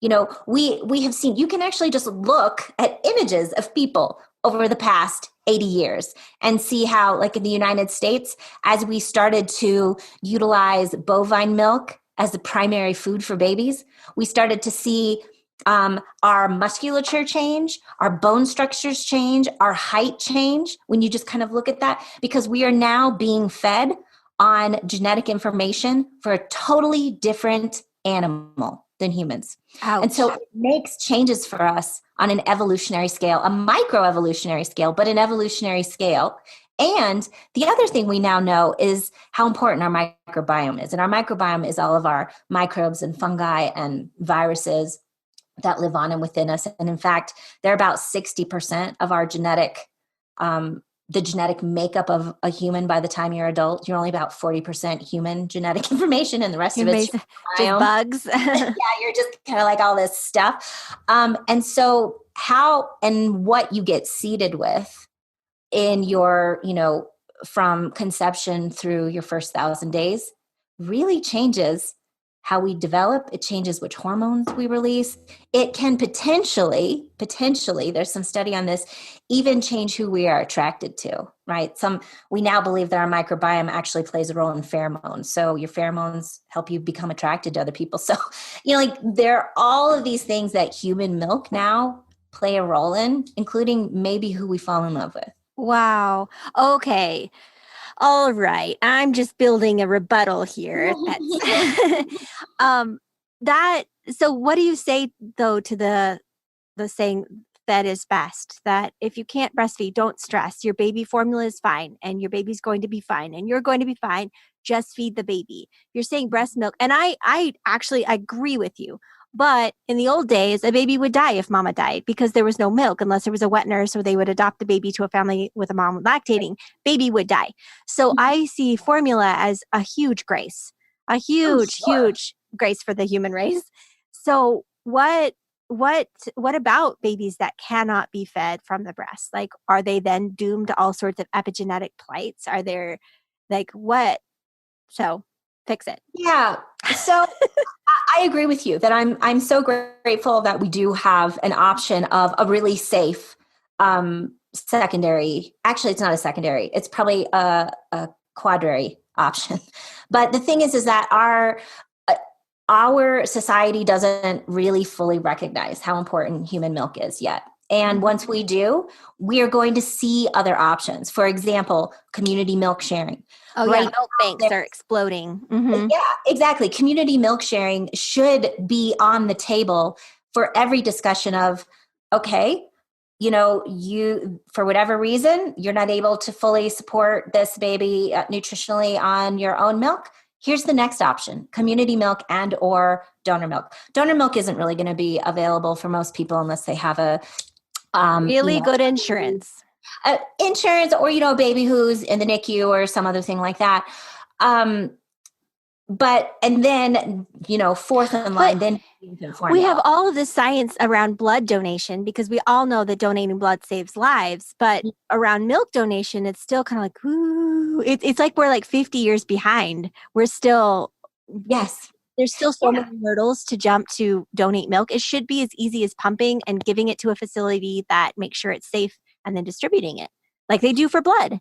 Speaker 3: We have seen, you can actually just look at images of people over the past 80 years and see how, like in the United States, as we started to utilize bovine milk as the primary food for babies, we started to see our musculature change, our bone structures change, our height change when you just kind of look at that, because we are now being fed on genetic information for a totally different animal than humans.
Speaker 2: Ouch.
Speaker 3: And so it makes changes for us on an evolutionary scale, a microevolutionary scale, but an evolutionary scale. And the other thing we now know is how important our microbiome is. And our microbiome is all of our microbes and fungi and viruses that live on and within us. And in fact, they're about 60% of our the genetic makeup of a human. By the time you're adult, you're only about 40% human genetic information, and the rest of it's
Speaker 2: just bugs.
Speaker 3: Yeah, you're just kind of like all this stuff. And so how and what you get seeded with in your, from conception through your first 1,000 days really changes how we develop. It changes which hormones we release. It can potentially, there's some study on this, even change who we are attracted to, right? We now believe that our microbiome actually plays a role in pheromones. So your pheromones help you become attracted to other people. So, there are all of these things that human milk now play a role in, including maybe who we fall in love with.
Speaker 2: Wow. Okay. All right. I'm just building a rebuttal here. So what do you say though to the saying that is best, that if you can't breastfeed, don't stress. Your baby formula is fine and your baby's going to be fine and you're going to be fine. Just feed the baby. You're saying breast milk. And I actually agree with you. But in the old days, a baby would die if mama died because there was no milk unless there was a wet nurse or they would adopt the baby to a family with a mom lactating. Baby would die. So I see formula as a huge grace, a huge grace for the human race. So what about babies that cannot be fed from the breast? Like, are they then doomed to all sorts of epigenetic plights? Are there like what? So fix it.
Speaker 3: Yeah. So I agree with you that I'm so grateful that we do have an option of a really safe secondary. Actually, it's not a secondary. It's probably a quadrary option. But the thing is that our society doesn't really fully recognize how important human milk is yet. And once we do, we are going to see other options. For example, community milk sharing.
Speaker 2: Oh, yeah. Milk banks are exploding. Mm-hmm.
Speaker 3: Yeah, exactly. Community milk sharing should be on the table for every discussion of, okay, you, for whatever reason, you're not able to fully support this baby nutritionally on your own milk. Here's the next option: community milk and or donor milk. Donor milk isn't really going to be available for most people unless they have a
Speaker 2: really good insurance.
Speaker 3: Insurance, or a baby who's in the NICU or some other thing like that. But and then fourth in line, then
Speaker 2: we have all of this science around blood donation because we all know that donating blood saves lives. But around milk donation, it's still kind of like, ooh, it's like we're like 50 years behind. We're still There's still so many hurdles to jump to donate milk. It should be as easy as pumping and giving it to a facility that makes sure it's safe and then distributing it like they do for blood.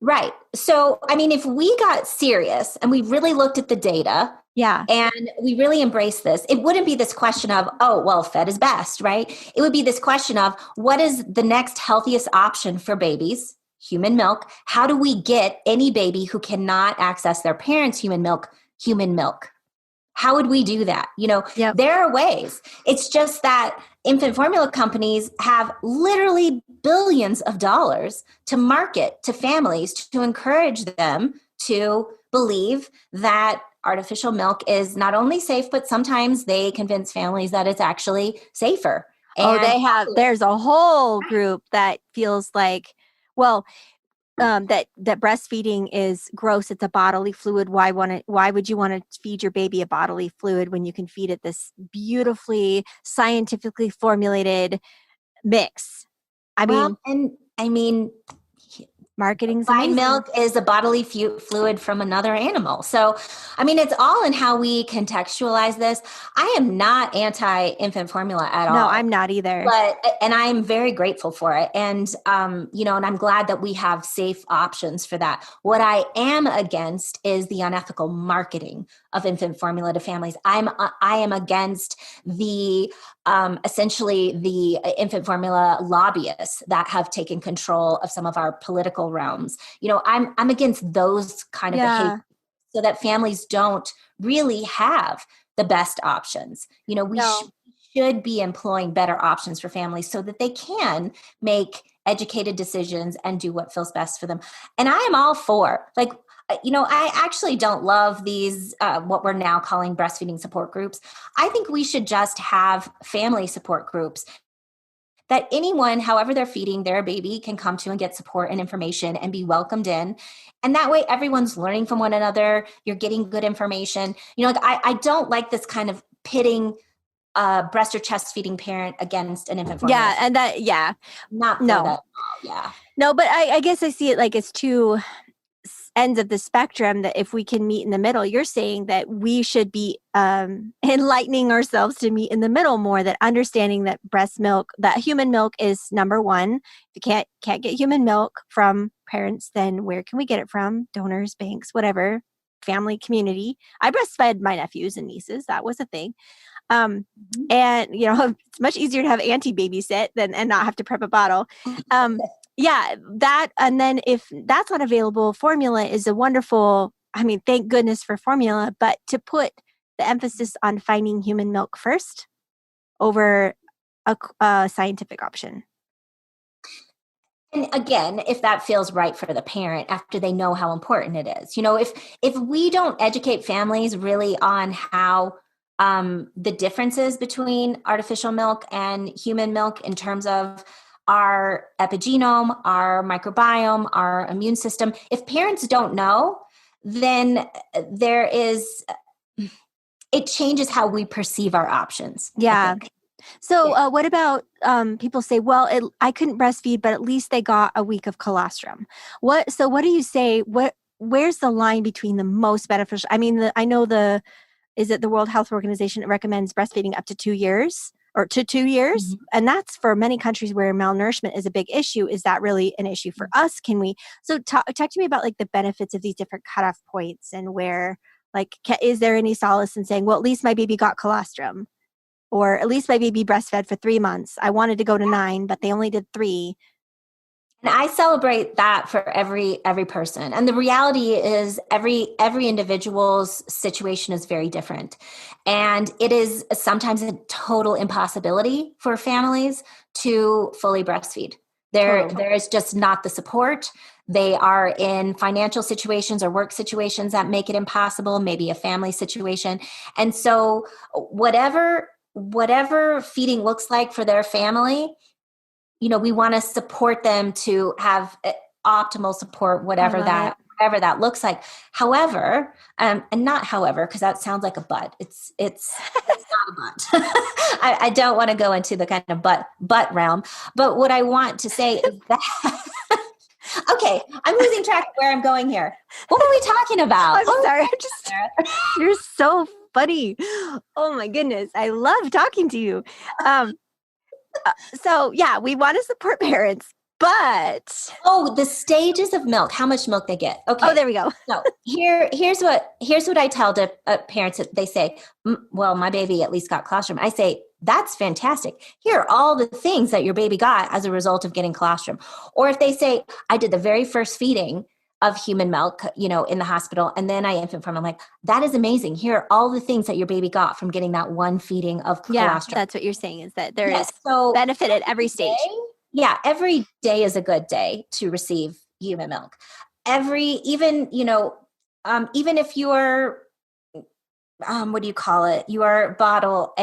Speaker 3: Right. So, I mean, if we got serious and we really looked at the data, and we really embraced this, it wouldn't be this question of, oh, well, fed is best, right? It would be this question of, what is the next healthiest option for babies? Human milk. How do we get any baby who cannot access their parents' human milk? How would we do that? There are ways. It's just that infant formula companies have literally billions of dollars to market to families to encourage them to believe that artificial milk is not only safe, but sometimes they convince families that it's actually safer.
Speaker 2: And there's a whole group that feels like, well, that breastfeeding is gross. It's a bodily fluid. Why would you want to feed your baby a bodily fluid when you can feed it this beautifully scientifically formulated mix?
Speaker 3: I mean,
Speaker 2: marketing's
Speaker 3: amazing.
Speaker 2: Amazing.
Speaker 3: Milk is a bodily fluid from another animal. So, I mean, it's all in how we contextualize this. I am not anti-infant formula at all.
Speaker 2: No, I'm not either.
Speaker 3: And I'm very grateful for it. And, and I'm glad that we have safe options for that. What I am against is the unethical marketing of infant formula to families. I am against the essentially the infant formula lobbyists that have taken control of some of our political realms. I'm against those kind of behaviors, so that families don't really have the best options. We should be employing better options for families so that they can make educated decisions and do what feels best for them. And I am all for, I actually don't love these, what we're now calling breastfeeding support groups. I think we should just have family support groups that anyone, however they're feeding their baby, can come to and get support and information and be welcomed in. And that way everyone's learning from one another. You're getting good information. I don't like this kind of pitting breast or chest feeding parent against an infant formula.
Speaker 2: Yeah. And that,
Speaker 3: Not no. That, yeah.
Speaker 2: No, but I guess I see it like it's two ends of the spectrum, that if we can meet in the middle, you're saying that we should be enlightening ourselves to meet in the middle more, that understanding that breast milk, that human milk is number one. If you can't get human milk from parents, then where can we get it from? Donors, banks, whatever, family, community. I breastfed my nephews and nieces. That was a thing. And it's much easier to have auntie babysit and not have to prep a bottle. Yeah, that, and then if that's not available, formula is a wonderful, thank goodness for formula, but to put the emphasis on finding human milk first over a scientific option.
Speaker 3: And again, if that feels right for the parent after they know how important it is. If we don't educate families really on how the differences between artificial milk and human milk in terms of our epigenome, our microbiome, our immune system. If parents don't know, then it changes how we perceive our options.
Speaker 2: Yeah. So what about people say, well, I couldn't breastfeed, but at least they got a week of colostrum. What do you say? Where's the line between the most beneficial? I know the is it the World Health Organization recommends breastfeeding up to 2 years or to 2 years?
Speaker 3: Mm-hmm.
Speaker 2: And that's for many countries where malnourishment is a big issue. Is that really an issue for us? Can we, so talk to me about like the benefits of these different cutoff points and where, like, is there any solace in saying, well, at least my baby got colostrum, or at least my baby breastfed for 3 months. I wanted to go to 9, but they only did 3.
Speaker 3: And I celebrate that for every person. And the reality is every individual's situation is very different. And it is sometimes a total impossibility for families to fully breastfeed. There is just not the support. They are in financial situations or work situations that make it impossible, maybe a family situation. And so whatever feeding looks like for their family, we want to support them to have optimal support, whatever that looks like. However, and not however, because that sounds like a but. It's not a but. I don't want to go into the kind of but realm. But what I want to say is that okay, I'm losing track of where I'm going here. What are we talking about?
Speaker 2: I'm sorry. You're so funny. Oh my goodness. I love talking to you. So yeah, we want to support parents, but
Speaker 3: the stages of milk, how much milk they get. Okay.
Speaker 2: Oh, there we go.
Speaker 3: So here's what I tell to parents. They say, well, my baby at least got colostrum. I say, that's fantastic. Here are all the things that your baby got as a result of getting colostrum. Or if they say, I did the very first feeding of human milk, in the hospital, and then I infant formula, I'm like, that is amazing. Here are all the things that your baby got from getting that one feeding of colostrum.
Speaker 2: That's what you're saying, is that there is benefit at every stage.
Speaker 3: Every day is a good day to receive human milk. Even if you're, you are bottle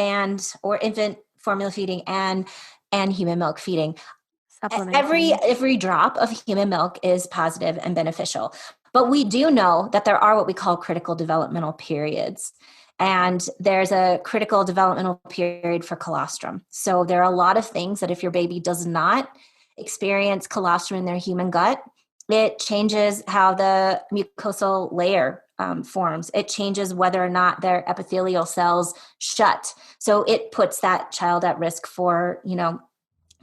Speaker 3: or infant formula feeding and human milk feeding. Every drop of human milk is positive and beneficial. But we do know that there are what we call critical developmental periods. And there's a critical developmental period for colostrum. So there are a lot of things that if your baby does not experience colostrum in their human gut, it changes how the mucosal layer forms. It changes whether or not their epithelial cells shut. So it puts that child at risk for,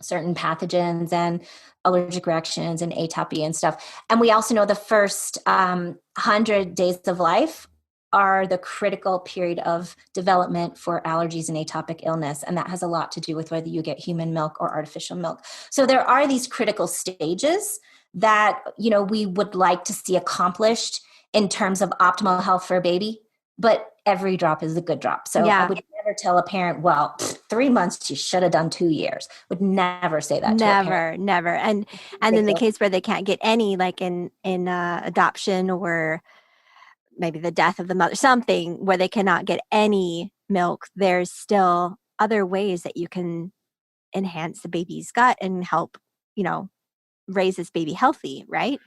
Speaker 3: certain pathogens and allergic reactions and atopy and stuff. And we also know the first 100 days of life are the critical period of development for allergies and atopic illness. And that has a lot to do with whether you get human milk or artificial milk. So there are these critical stages that, we would like to see accomplished in terms of optimal health for a baby, but every drop is a good drop. So I would never tell a parent, well, 3 months, you should have done 2 years. Would never say that to a parent.
Speaker 2: Never. And in the case where they can't get any, like in adoption or maybe the death of the mother, something where they cannot get any milk, there's still other ways that you can enhance the baby's gut and help, raise this baby healthy, right?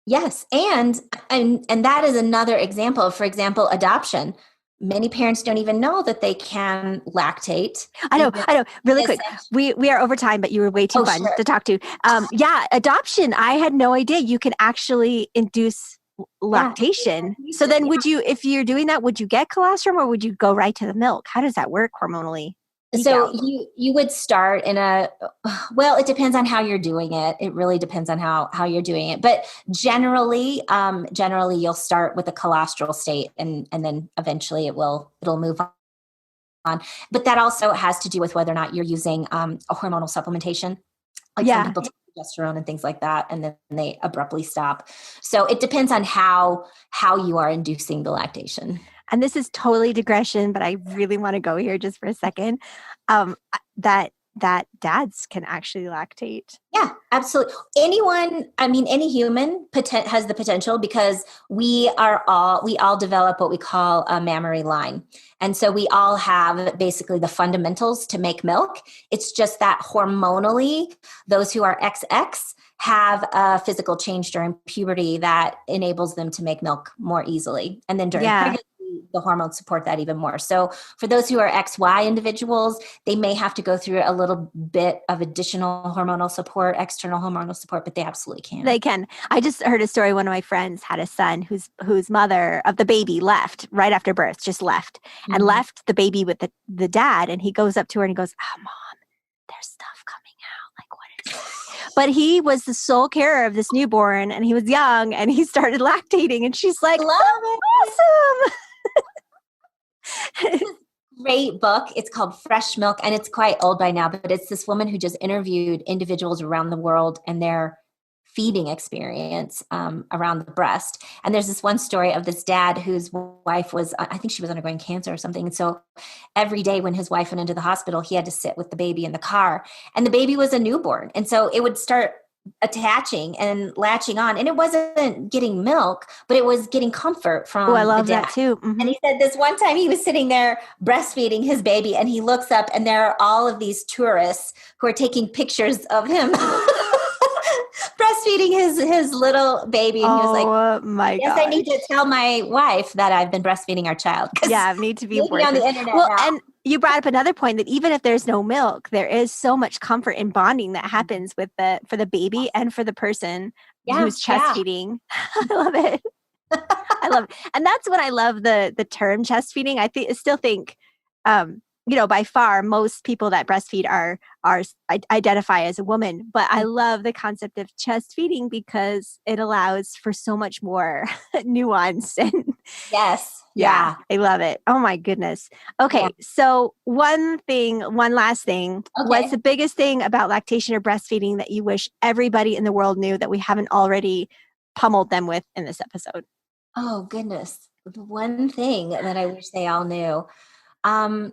Speaker 3: Yes. And that is another example. For example, adoption. Many parents don't even know that they can lactate.
Speaker 2: I know. Really quick. We are over time, but you were way too fun to talk to. Adoption. I had no idea you can actually induce lactation. So then would you, if you're doing that, would you get colostrum or would you go right to the milk? How does that work hormonally?
Speaker 3: So you would start it depends on how you're doing it. It really depends on how you're doing it. But generally you'll start with a colostral state and then eventually it'll move on. But that also has to do with whether or not you're using a hormonal supplementation. Like some people take progesterone and things like that, and then they abruptly stop. So it depends on how you are inducing the lactation.
Speaker 2: And this is totally digression, but I really want to go here just for a second, that dads can actually lactate.
Speaker 3: Yeah, absolutely. Any human has the potential because we all develop what we call a mammary line. And so we all have basically the fundamentals to make milk. It's just that hormonally, those who are XX have a physical change during puberty that enables them to make milk more easily. And then during pregnancy, the hormones support that even more. So for those who are XY individuals, they may have to go through a little bit of additional hormonal support, external hormonal support, but they absolutely can.
Speaker 2: They can. I just heard a story. One of my friends had a son whose mother of the baby left right after birth, just left and left the baby with the dad. And he goes up to her and he goes, "Oh, Mom, there's stuff coming out. Like, what is it?" But he was the sole carer of this newborn and he was young and he started lactating. And she's like,
Speaker 3: Love it.
Speaker 2: Awesome.
Speaker 3: Great book. It's called Fresh Milk, and it's quite old by now, but it's this woman who just interviewed individuals around the world and their feeding experience around the breast. And there's this one story of this dad whose wife was, I think she was undergoing cancer or something. And so every day when his wife went into the hospital, he had to sit with the baby in the car, and the baby was a newborn. And so it would start attaching and latching on, and it wasn't getting milk, but it was getting comfort from
Speaker 2: I love
Speaker 3: the dad.
Speaker 2: that too. Mm-hmm.
Speaker 3: And he said this one time he was sitting there breastfeeding his baby, and he looks up and there are all of these tourists who are taking pictures of him breastfeeding his little baby. And he was like,
Speaker 2: "Oh my God.
Speaker 3: Yes, I need to tell my wife that I've been breastfeeding our child."
Speaker 2: Yeah, I need to be
Speaker 3: on the internet now.
Speaker 2: And you brought up another point that even if there's no milk, there is so much comfort and bonding that happens for the baby and for the person who's chest feeding. I love it. I love it. And that's when I love the term chest feeding. I still think by far most people that breastfeed are identify as a woman, but I love the concept of chest feeding because it allows for so much more nuance and
Speaker 3: yes.
Speaker 2: Yeah, I love it. Oh my goodness. Okay, so one last thing.
Speaker 3: Okay.
Speaker 2: What's the biggest thing about lactation or breastfeeding that you wish everybody in the world knew that we haven't already pummeled them with in this episode?
Speaker 3: Oh goodness. The one thing that I wish they all knew. I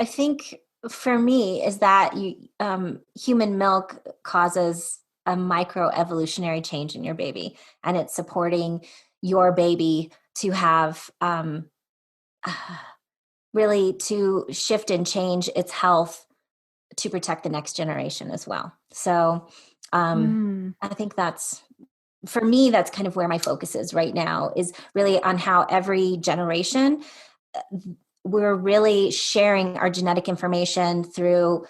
Speaker 3: think for me is that human milk causes a microevolutionary change in your baby, and it's supporting your baby to have really to shift and change its health to protect the next generation as well. So I think that's, for me, that's kind of where my focus is right now, is really on how every generation we're really sharing our genetic information through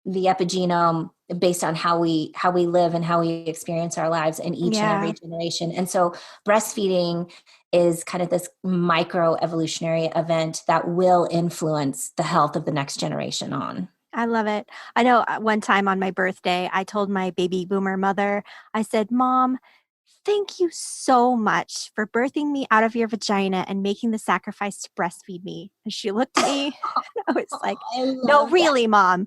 Speaker 3: the epigenome based on how we live and how we experience our lives in each and every generation. And so breastfeeding is kind of this micro evolutionary event that will influence the health of the next generation on.
Speaker 2: I love it. I know one time on my birthday, I told my baby boomer mother, I said, "Mom, thank you so much for birthing me out of your vagina and making the sacrifice to breastfeed me." And she looked at me and I was like, "No, really, Mom.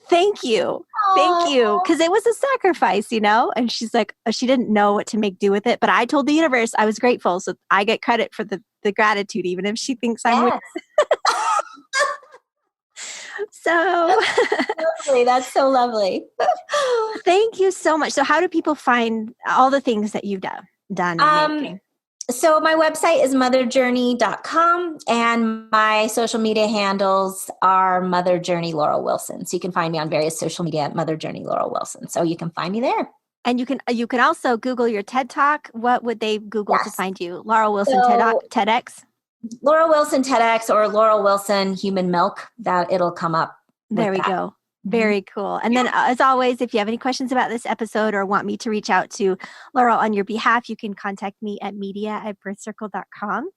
Speaker 2: Thank you. Thank you." Because it was a sacrifice, And she's like, she didn't know what to make do with it. But I told the universe I was grateful. So I get credit for the gratitude, even if she thinks I'm weird. So
Speaker 3: lovely. That's so lovely.
Speaker 2: Thank you so much. So how do people find all the things that you've done and making?
Speaker 3: So my website is motherjourney.com, and my social media handles are Mother Journey Laurel Wilson. So you can find me on various social media at Mother Journey Laurel Wilson. So you can find me there.
Speaker 2: And you can also Google your TED Talk. What would they Google to find you? Laurel Wilson TEDx?
Speaker 3: Laurel Wilson TEDx or Laurel Wilson Human Milk. That it'll come up.
Speaker 2: There we go. Very cool. And then as always, if you have any questions about this episode or want me to reach out to Laurel on your behalf, you can contact me at media@birthcircle.com.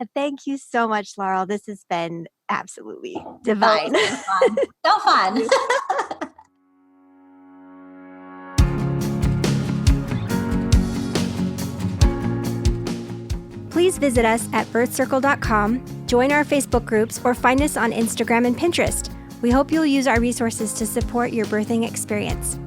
Speaker 2: And thank you so much, Laurel. This has been absolutely divine.
Speaker 3: So fun.
Speaker 2: Please visit us at birthcircle.com, join our Facebook groups, or find us on Instagram and Pinterest. We hope you'll use our resources to support your birthing experience.